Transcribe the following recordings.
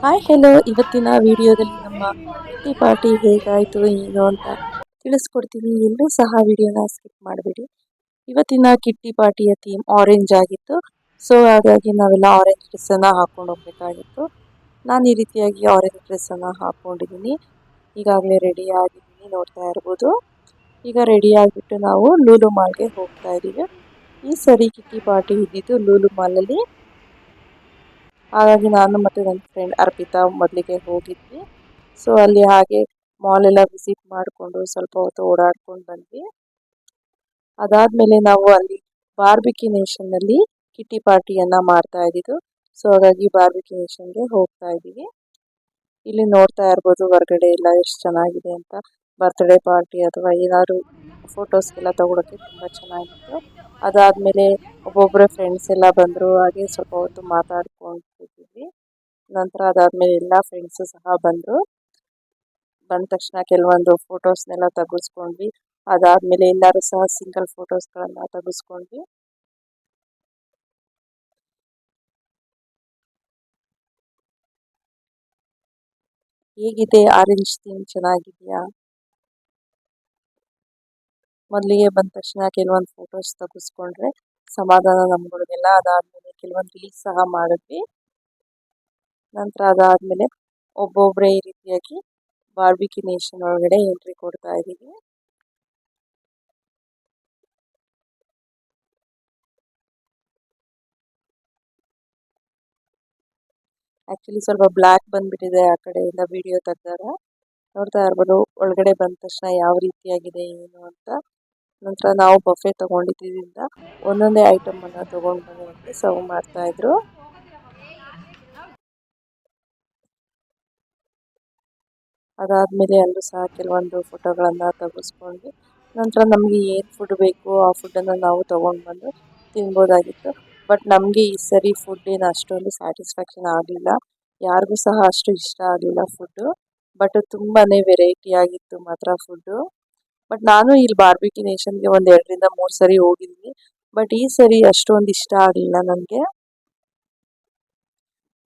Hi hello, ಇವತ್ತಿನ ವಿಡಿಯೋದಲ್ಲಿ ನಮ್ಮ ಕಿಟ್ಟಿ ಪಾರ್ಟಿ ಹೇಗಾಯಿತು ಏನು ಅಂತ ತಿಳಿಸ್ಕೊಡ್ತೀನಿ. ಎಲ್ಲರೂ ಸಹ ವಿಡಿಯೋನ ಸ್ಕಿಪ್ ಮಾಡಬೇಡಿ. ಇವತ್ತಿನ ಕಿಟ್ಟಿ ಪಾರ್ಟಿಯ ಥೀಮ್ ಆರೆಂಜ್ ಆಗಿತ್ತು. ಸೊ ಹಾಗಾಗಿ ನಾವೆಲ್ಲ ಆರೆಂಜ್ ಡ್ರೆಸ್ಸನ್ನು ಹಾಕೊಂಡು ಹೋಗ್ಬೇಕಾಗಿತ್ತು. ನಾನು ಈ ರೀತಿಯಾಗಿ ಆರೆಂಜ್ ಡ್ರೆಸ್ಸನ್ನು ಹಾಕ್ಕೊಂಡಿದ್ದೀನಿ. ಈಗಾಗಲೇ ರೆಡಿ ಆಗಿದ್ದೀನಿ, ನೋಡ್ತಾ ಇರ್ಬೋದು. ಈಗ ರೆಡಿ ಆಗಿಬಿಟ್ಟು ನಾವು ಲೂಲು ಮಾಲ್ಗೆ ಹೋಗ್ತಾ ಇದ್ದೀವಿ. ಈ ಸರಿ ಕಿಟ್ಟಿ ಪಾರ್ಟಿ ಇದ್ದಿದ್ದು ಲೂಲು ಮಾಲಲ್ಲಿ. ಹಾಗಾಗಿ ನಾನು ಮತ್ತು ನನ್ನ ಫ್ರೆಂಡ್ ಅರ್ಪಿತಾ ಮೊದಲಿಗೆ ಹೋಗಿದ್ವಿ. ಸೊ ಅಲ್ಲಿ ಹಾಗೆ ಮಾಲ್ ಎಲ್ಲ ವಿಸಿಟ್ ಮಾಡಿಕೊಂಡು ಸ್ವಲ್ಪ ಹೊತ್ತು ಓಡಾಡ್ಕೊಂಡು ಬಂದ್ವಿ. ಅದಾದಮೇಲೆ ನಾವು ಅಲ್ಲಿ ಬಾರ್ಬಿಕ್ಯೂ ನೇಷನ್ನಲ್ಲಿ ಕಿಟ್ಟಿ ಪಾರ್ಟಿಯನ್ನು ಮಾಡ್ತಾ ಇದ್ದಿದ್ದು. ಸೊ ಹಾಗಾಗಿ ಬಾರ್ಬಿಕ್ಯೂ ನೇಷನ್ಗೆ ಹೋಗ್ತಾ ಇದ್ದೀವಿ. ಇಲ್ಲಿ ನೋಡ್ತಾ ಇರ್ಬೋದು ಹೊರಗಡೆ ಎಲ್ಲ ಎಷ್ಟು ಚೆನ್ನಾಗಿದೆ ಅಂತ. ಬರ್ತ್ಡೇ ಪಾರ್ಟಿ ಅಥವಾ ಏನಾದ್ರು ಫೋಟೋಸ್ಗೆಲ್ಲ ತಗೊಳಕ್ಕೆ ತುಂಬ ಚೆನ್ನಾಗಿತ್ತು. ಅದಾದಮೇಲೆ ಒಬ್ಬೊಬ್ಬರ ಫ್ರೆಂಡ್ಸ್ ಎಲ್ಲ ಬಂದರು. ಹಾಗೆ ಸ್ವಲ್ಪ ಹೊತ್ತು ಮಾತಾಡ್ಕೊಂಡಿದ್ವಿ. ನಂತರ ಅದಾದಮೇಲೆ ಎಲ್ಲ ಫ್ರೆಂಡ್ಸು ಸಹ ಬಂದರು. ಬಂದ ತಕ್ಷಣ ಕೆಲವೊಂದು ಫೋಟೋಸ್ನೆಲ್ಲ ತೆಗೆಸ್ಕೊಂಡ್ವಿ. ಅದಾದಮೇಲೆ ಎಲ್ಲರೂ ಸಹ ಸಿಂಗಲ್ ಫೋಟೋಸ್ಗಳನ್ನು ತೆಗೆಸ್ಕೊಂಡ್ವಿ. ಹೇಗಿದೆ ಆರೆಂಜ್ ಥೀಮ್, ಚೆನ್ನಾಗಿದೆಯಾ? ಮೊದಲಿಗೆ ಬಂದ ತಕ್ಷಣ ಕೆಲವೊಂದು ಫೋಟೋಸ್ ತೆಗೆಸ್ಕೊಂಡ್ರೆ ಸಮಾಧಾನ ನಮ್ಗಳಿಗೆಲ್ಲ. ಅದಾದಮೇಲೆ ಕೆಲವೊಂದು ರೀಲ್ಸ್ ಸಹ ಮಾಡಿದ್ವಿ. ನಂತರ ಅದಾದಮೇಲೆ ಒಬ್ಬೊಬ್ಬರೇ ಈ ರೀತಿಯಾಗಿ ಬಾರ್ಬಿಕ್ಯೂ ನೇಷನ್ ಒಳಗಡೆ ಎಂಟ್ರಿ ಕೊಡ್ತಾ ಇದ್ದೀವಿ. ಆ್ಯಕ್ಚುಲಿ ಸ್ವಲ್ಪ ಬ್ಲ್ಯಾಕ್ ಬಂದ್ಬಿಟ್ಟಿದೆ ಆ ಕಡೆಯಿಂದ ವಿಡಿಯೋ ತೆಗ್ದಾಗ. ನೋಡ್ತಾ ಇರ್ಬೋದು ಒಳಗಡೆ ಬಂದ ತಕ್ಷಣ ಯಾವ ರೀತಿಯಾಗಿದೆ ಏನು ಅಂತ. ನಂತರ ನಾವು ಬಫೆ ತೊಗೊಂಡಿದ್ದರಿಂದ ಒಂದೊಂದೇ ಐಟಮನ್ನು ತೊಗೊಂಡು ಬಂದು ನಮಗೆ ಸರ್ವ್ ಮಾಡ್ತಾಯಿದ್ರು. ಅದಾದಮೇಲೆ ಎಲ್ಲರೂ ಸಹ ಕೆಲವೊಂದು ಫೋಟೋಗಳನ್ನು ತೆಗೆಸ್ಕೊಂಡ್ವಿ. ನಂತರ ನಮಗೆ ಏನು ಫುಡ್ ಬೇಕು ಆ ಫುಡ್ಡನ್ನು ನಾವು ತೊಗೊಂಡು ಬಂದು ತಿನ್ಬೋದಾಗಿತ್ತು. ಬಟ್ ನಮಗೆ ಈ ಸರಿ ಫುಡ್ ಏನು ಅಷ್ಟೊಂದು ಸ್ಯಾಟಿಸ್ಫ್ಯಾಕ್ಷನ್ ಆಗಲಿಲ್ಲ. ಯಾರಿಗೂ ಸಹ ಅಷ್ಟು ಇಷ್ಟ ಆಗಲಿಲ್ಲ ಫುಡ್ಡು. ಬಟ್ ತುಂಬಾ ವೆರೈಟಿ ಆಗಿತ್ತು ಮಾತ್ರ ಫುಡ್ಡು. ಬಟ್ ನಾನು ಇಲ್ಲಿ ಬಾರ್ಬಿಕ್ಯೂ ನೇಷನ್ಗೆ ಒಂದು 2ರಿಂದ 3 ಸರಿ ಹೋಗಿದ್ದೀನಿ. ಬಟ್ ಈ ಸರಿ ಅಷ್ಟೊಂದು ಇಷ್ಟ ಆಗಲಿಲ್ಲ ನನಗೆ.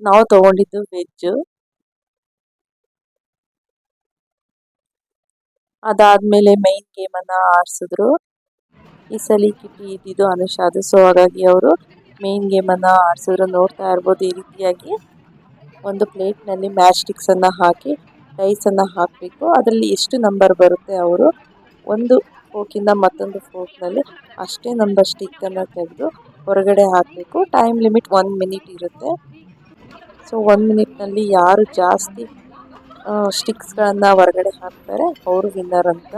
ನಾವು ತೊಗೊಂಡಿದ್ದು ವೆಜ್ಜು. ಅದಾದಮೇಲೆ ಮೈನ್ ಗೇಮನ್ನು ಆಡಿಸಿದ್ರು. ಈ ಸಲ ಕಿಟ್ಟಿ ಇದ್ದಿದ್ದು ಅನುಷಾದು. ಸೊ ಹಾಗಾಗಿ ಅವರು ಮೇನ್ ಗೇಮನ್ನು ಆಡಿಸಿದ್ರು. ನೋಡ್ತಾ ಇರ್ಬೋದು ಈ ರೀತಿಯಾಗಿ ಒಂದು ಪ್ಲೇಟ್ನಲ್ಲಿ ಮ್ಯಾಚ್ ಸ್ಟಿಕ್ಸನ್ನು ಹಾಕಿ ಡೈಸನ್ನು ಹಾಕಬೇಕು. ಅದರಲ್ಲಿ ಎಷ್ಟು ನಂಬರ್ ಬರುತ್ತೆ ಅವರು ಒಂದು ಫೋಕಿಂದ ಮತ್ತೊಂದು ಫೋಕ್ನಲ್ಲಿ ಅಷ್ಟೇ ನಂಬರ್ ಸ್ಟಿಕ್ಕನ್ನು ತೆಗೆದು ಹೊರಗಡೆ ಹಾಕಬೇಕು. ಟೈಮ್ ಲಿಮಿಟ್ 1 ಮಿನಿಟ್ ಇರುತ್ತೆ. ಸೊ 1 ಮಿನಿಟ್ನಲ್ಲಿ ಯಾರು ಜಾಸ್ತಿ ಸ್ಟಿಕ್ಸ್ಗಳನ್ನು ಹೊರಗಡೆ ಹಾಕ್ತಾರೆ ಅವರು ವಿನ್ನರ್ ಅಂತ.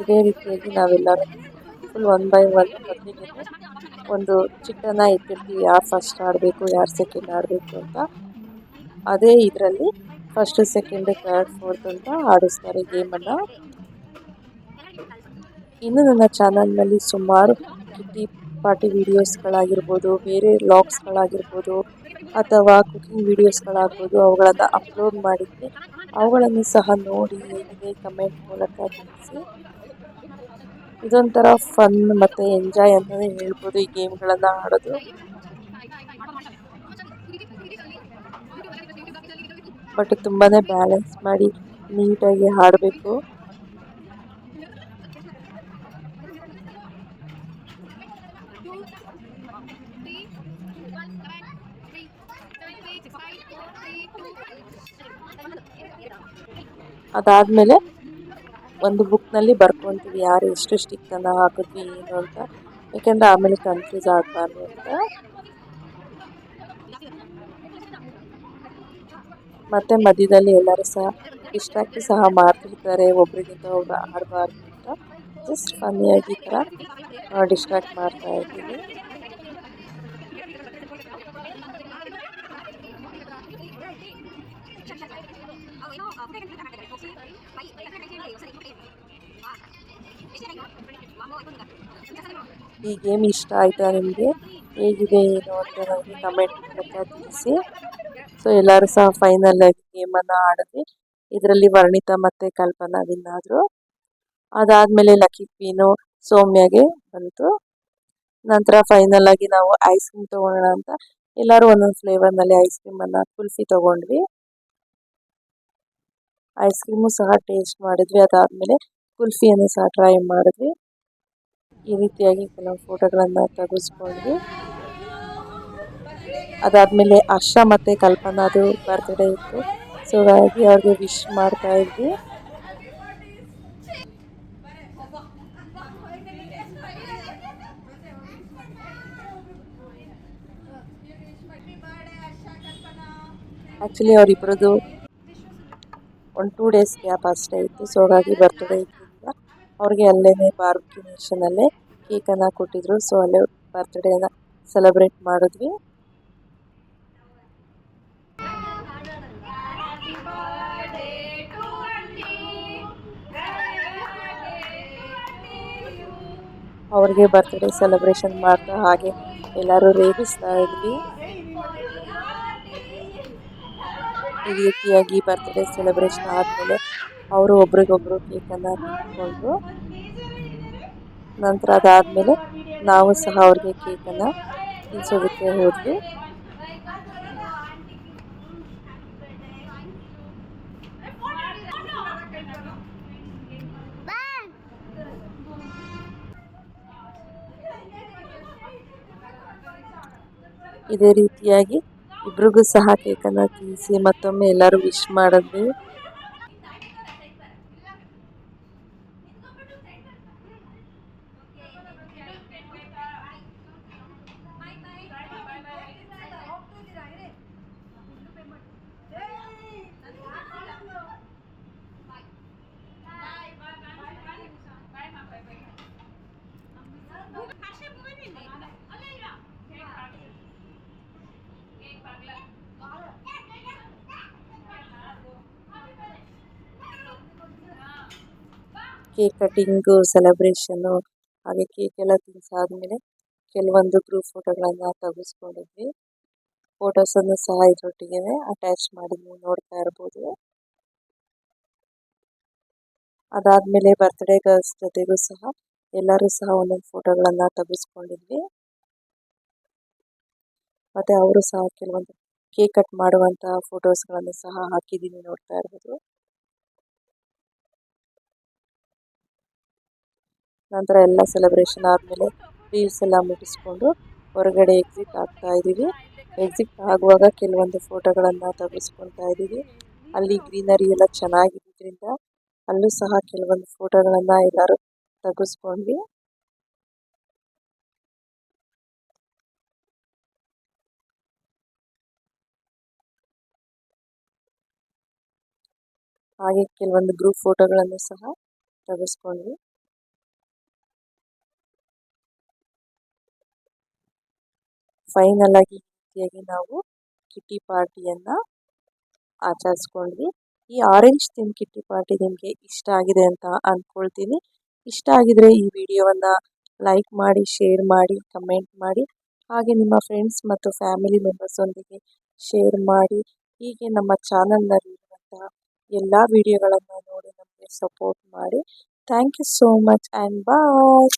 ಇದೇ ರೀತಿಯಾಗಿ ನಾವೆಲ್ಲರೂ ಫುಲ್ 1 ಬೈ 1 ಮೊದಲಿಗೆ ಒಂದು ಚಿಟ್ಟನ್ನು ಎತ್ತಿರ್ತೀವಿ, ಯಾರು ಫಸ್ಟ್ ಆಡಬೇಕು ಯಾರು ಸೆಕೆಂಡ್ ಆಡಬೇಕು ಅಂತ. ಅದೇ ಇದರಲ್ಲಿ ಫಸ್ಟ್ ಸೆಕೆಂಡ್ ಥರ್ಡ್ ಫೋರ್ತ್ ಅಂತ ಆಡಿಸ್ತಾರೆ ಗೇಮನ್ನು. ಇನ್ನು ನನ್ನ ಚಾನಲ್ನಲ್ಲಿ ಸುಮಾರು ಕಿಟ್ಟಿ ಪಾರ್ಟಿ ವಿಡಿಯೋಸ್ಗಳಾಗಿರ್ಬೋದು, ಬೇರೆ ವ್ಲಾಗ್ಸ್ಗಳಾಗಿರ್ಬೋದು ಅಥವಾ ಕುಕಿಂಗ್ ವಿಡಿಯೋಸ್ಗಳಾಗ್ಬೋದು ಅವುಗಳನ್ನು ಅಪ್ಲೋಡ್ ಮಾಡಿದ್ವಿ. ಅವುಗಳನ್ನು ಸಹ ನೋಡಿ ಹೇಗಿದೆ ಕಮೆಂಟ್ ಮೂಲಕ ತಿಳಿಸಿ. ಇದೊಂಥರ ಫನ್ ಮತ್ತು ಎಂಜಾಯ್ ಅಂತಲೇ ಹೇಳ್ಬೋದು ಈ ಗೇಮ್ಗಳನ್ನು ಆಡೋದು. ಬಟ್ ತುಂಬಾ ಬ್ಯಾಲೆನ್ಸ್ ಮಾಡಿ ನೀಟಾಗಿ ಆಡಬೇಕು. ಅದಾದಮೇಲೆ ಒಂದು ಬುಕ್ನಲ್ಲಿ ಬರ್ಕೊತೀವಿ ಯಾರು ಎಷ್ಟು ಸ್ಟಿಕ್ಕನ್ನು ಹಾಕಿದ್ವಿ ಏನು ಅಂತ. ಯಾಕೆಂದರೆ ಆಮೇಲೆ ಕನ್ಫ್ಯೂಸ್ ಆಗಬಾರ್ದು ಅಂತ. ಮತ್ತು ಮಧ್ಯದಲ್ಲಿ ಎಲ್ಲರೂ ಸಹ ಡಿಸ್ಟ್ರಾಕ್ಟ್ ಸಹ ಮಾಡ್ತಿರ್ತಾರೆ, ಒಬ್ರಿಗಿಂತ ಒಬ್ರು ಆಡಬಾರ್ದು ಅಂತ. ಜಸ್ಟ್ ಫನ್ನಿಯಾಗಿ ಈ ಥರ ಡಿಸ್ಟ್ರಾಕ್ಟ್ ಮಾಡ್ತಾ ಇದ್ದೀವಿ. ಈ ಗೇಮ್ ಇಷ್ಟ ಆಯಿತಾ ನಿಮಗೆ? ಹೇಗಿದೆ ಏನು ಅಂತ ನನಗೆ ಕಮೆಂಟ್ ಮೂಲಕ ತಿಳಿಸಿ. ಸೊ ಎಲ್ಲರೂ ಸಹ ಫೈನಲ್ ಆಗಿ ಗೇಮನ್ನು ಆಡಿದ್ವಿ. ಇದರಲ್ಲಿ ವರ್ಣಿತಾ ಮತ್ತು ಕಲ್ಪನಾ ವಿನ್ ಆದರು. ಅದಾದಮೇಲೆ ಲಕ್ಕಿ ಕ್ವೀನು ಸೌಮ್ಯಗೆ ಬಂತು. ನಂತರ ಫೈನಲ್ ಆಗಿ ನಾವು ಐಸ್ ಕ್ರೀಮ್ ತೊಗೊಳ್ಳೋಣ ಅಂತ ಎಲ್ಲರೂ ಒಂದೊಂದು ಫ್ಲೇವರ್ನಲ್ಲಿ ಐಸ್ ಕ್ರೀಮನ್ನು ಕುಲ್ಫಿ ತೊಗೊಂಡ್ವಿ. ಐಸ್ ಕ್ರೀಮು ಸಹ ಟೇಸ್ಟ್ ಮಾಡಿದ್ವಿ. ಅದಾದಮೇಲೆ ಕುಲ್ಫಿಯನ್ನು ಸಹ ಟ್ರೈ ಮಾಡಿದ್ವಿ. ಈ ರೀತಿಯಾಗಿ ಕೆಲವು ಫೋಟೋಗಳನ್ನು ತೆಗೆಸ್ಕೊಂಡ್ವಿ. ಅದಾದಮೇಲೆ ಹರ್ಷ ಮತ್ತು ಕಲ್ಪನಾದು ಬರ್ತ್ಡೇ ಇತ್ತು. ಸೊ ಹಾಗಾಗಿ ಅವ್ರಿಗೆ ವಿಶ್ ಮಾಡ್ತಾ ಇದ್ವಿ. ಆ್ಯಕ್ಚುಲಿ ಅವರಿಬ್ಬರದು ಒಂದು 2 ಡೇಸ್ ಗ್ಯಾಪ್ ಅಷ್ಟೇ ಇತ್ತು. ಸೊ ಹಾಗಾಗಿ ಬರ್ತ್ಡೇ ಇದ್ದಿಲ್ಲ. ಅವ್ರಿಗೆ ಅಲ್ಲೇ ಬಾರ್ಬೆಕ್ಯೂ ನೇಷನಲ್ಲೇ ಕೇಕನ್ನು ಕೊಟ್ಟಿದ್ರು. ಸೊ ಅಲ್ಲೇ ಬರ್ತ್ಡೇನ ಸೆಲೆಬ್ರೇಟ್ ಮಾಡಿದ್ವಿ. ಅವ್ರಿಗೆ ಬರ್ತ್ಡೇ ಸೆಲೆಬ್ರೇಷನ್ ಮಾಡ್ತಾ ಹಾಗೆ ಎಲ್ಲರೂ ರೇಗಿಸ್ತಾ ಇದ್ವಿ. ಈ ರೀತಿಯಾಗಿ ಬರ್ತ್ಡೇ ಸೆಲೆಬ್ರೇಷನ್ ಆದಮೇಲೆ ಅವರು ಒಬ್ರಿಗೊಬ್ರು ಕೇಕನ್ನು ತಿಂದ್ಕೊಂಡ್ರು. ನಂತರ ಅದಾದಮೇಲೆ ನಾವು ಸಹ ಅವ್ರಿಗೆ ಕೇಕನ್ನು ತಿನ್ನಿಸೋದಕ್ಕೆ ಹೋದ್ವಿ. ಇದೇ ರೀತಿಯಾಗಿ ಇಬ್ರಿಗೂ ಸಹ ಕೇಕನ್ನು ತಿನ್ನಿಸಿ ಮತ್ತೊಮ್ಮೆ ಎಲ್ಲರೂ ವಿಶ್ ಮಾಡಿದ್ವಿ. ಕೇಕ್ ಕಟಿಂಗು ಸೆಲೆಬ್ರೇಷನ್ನು ಹಾಗೆ ಕೇಕ್ ಎಲ್ಲ ತಿನ್ನಿಸಾದ್ಮೇಲೆ ಕೆಲವೊಂದು ಗ್ರೂಪ್ ಫೋಟೋಗಳನ್ನು ತೆಗೆಸ್ಕೊಂಡಿದ್ವಿ. ಫೋಟೋಸನ್ನು ಸಹ ಇದರೊಟ್ಟಿಗೆ ಅಟ್ಯಾಚ್ ಮಾಡಿ ನೀವು ನೋಡ್ತಾ ಇರ್ಬೋದು. ಅದಾದಮೇಲೆ ಬರ್ತ್ಡೇ ಗರ್ಲ್ಸ್ ಜೊತೆಗೂ ಸಹ ಎಲ್ಲರೂ ಸಹ ಒಂದೊಂದು ಫೋಟೋಗಳನ್ನು ತೆಗೆಸ್ಕೊಂಡಿದ್ವಿ. ಮತ್ತು ಅವರು ಸಹ ಕೆಲವೊಂದು ಕೇಕ್ ಕಟ್ ಮಾಡುವಂತಹ ಫೋಟೋಸ್ಗಳನ್ನು ಸಹ ಹಾಕಿದ್ದೀನಿ, ನೋಡ್ತಾ ಇರ್ಬೋದು. ನಂತರ ಎಲ್ಲ ಸೆಲೆಬ್ರೇಷನ್ ಆದಮೇಲೆ ರೀಲ್ಸ್ ಎಲ್ಲ ಮುಗಿಸ್ಕೊಂಡು ಹೊರಗಡೆ ಎಕ್ಸಿಟ್ ಆಗ್ತಾ ಇದ್ದೀವಿ. ಎಕ್ಸಿಟ್ ಆಗುವಾಗ ಕೆಲವೊಂದು ಫೋಟೋಗಳನ್ನು ತೆಗೆಸ್ಕೊಳ್ತಾ ಇದ್ದೀವಿ. ಅಲ್ಲಿ ಗ್ರೀನರಿ ಎಲ್ಲ ಚೆನ್ನಾಗಿದ್ದರಿಂದ ಅಲ್ಲೂ ಸಹ ಕೆಲವೊಂದು ಫೋಟೋಗಳನ್ನು ಎಲ್ಲರೂ ತೆಗೆಸ್ಕೊಂಡ್ವಿ. ಹಾಗೆ ಕೆಲವೊಂದು ಗ್ರೂಪ್ ಫೋಟೋಗಳನ್ನು ಸಹ ತೆಗೆಸ್ಕೊಂಡ್ವಿ. ಫೈನಲ್ ಆಗಿ ನಾವು ಕಿಟ್ಟಿ ಪಾರ್ಟಿಯನ್ನು ಆಚರಿಸ್ಕೊಂಡ್ವಿ. ಈ ಆರೆಂಜ್ ಥೀಮ್ ಕಿಟ್ಟಿ ಪಾರ್ಟಿ ನಿಮಗೆ ಇಷ್ಟ ಆಗಿದೆ ಅಂತ ಅಂದ್ಕೊಳ್ತೀನಿ. ಇಷ್ಟ ಆಗಿದ್ರೆ ಈ ವಿಡಿಯೋವನ್ನು ಲೈಕ್ ಮಾಡಿ, ಶೇರ್ ಮಾಡಿ, ಕಮೆಂಟ್ ಮಾಡಿ. ಹಾಗೆ ನಿಮ್ಮ ಫ್ರೆಂಡ್ಸ್ ಮತ್ತು ಫ್ಯಾಮಿಲಿ ಮೆಂಬರ್ಸ್ ಒಂದಿಗೆ ಶೇರ್ ಮಾಡಿ. ಹೀಗೆ ನಮ್ಮ ಚಾನಲ್ನಲ್ಲಿರುವಂತಹ ಎಲ್ಲ ವಿಡಿಯೋಗಳನ್ನು ನೋಡಿ ನಮಗೆ ಸಪೋರ್ಟ್ ಮಾಡಿ. Thank you so much and bye.